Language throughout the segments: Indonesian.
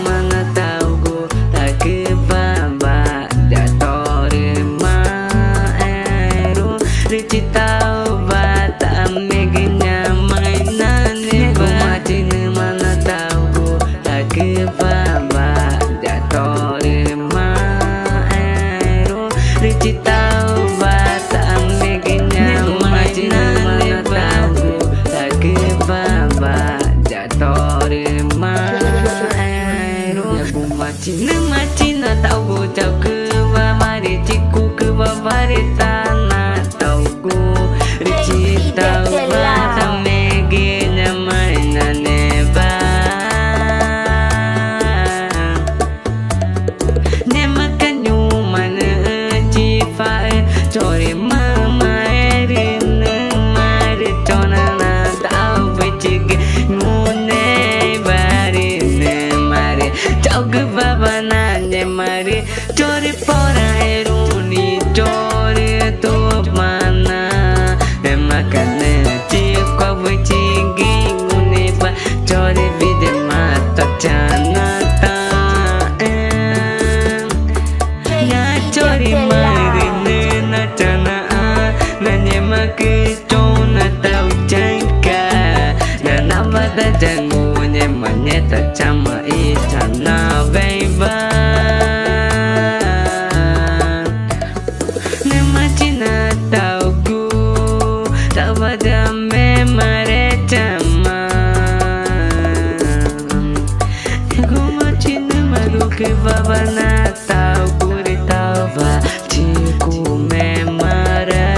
Mana tahu ku tak kebaba datore maero Ricci tahu bata megenya mainan Nego mati mana tahu ku tak kebaba datore maero Ricci tahu bata megenya mainan Mana tahu ku tak kebaba datore Macina tahu jauh ke bawah ciku ke bawah tanah tahu Ricci tahu bahasa megenya mainan nemakan nyuman cifa core mama erin mari conana tahu becik ngune barine mari jauh ke bawah nanya mari core pora eruni core tu mana nemakan cikwa becik ngune ba core bide mata canata core marine na cana nanya maki cona tahu jangka na nabada jangunya manyeta cama itana beba nemacina tahu ku tak pada memare cama aku macina malu ke baba na tahu kuri tahu ba ciku memare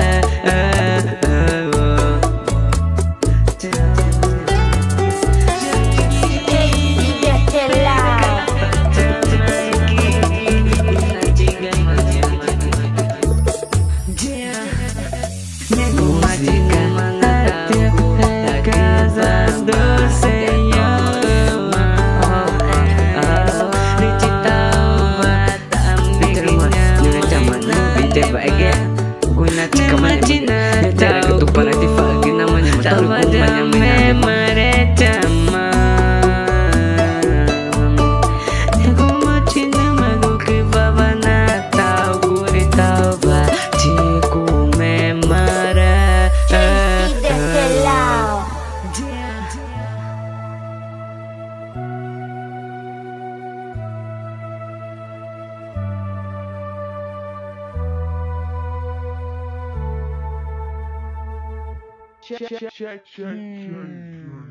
Check.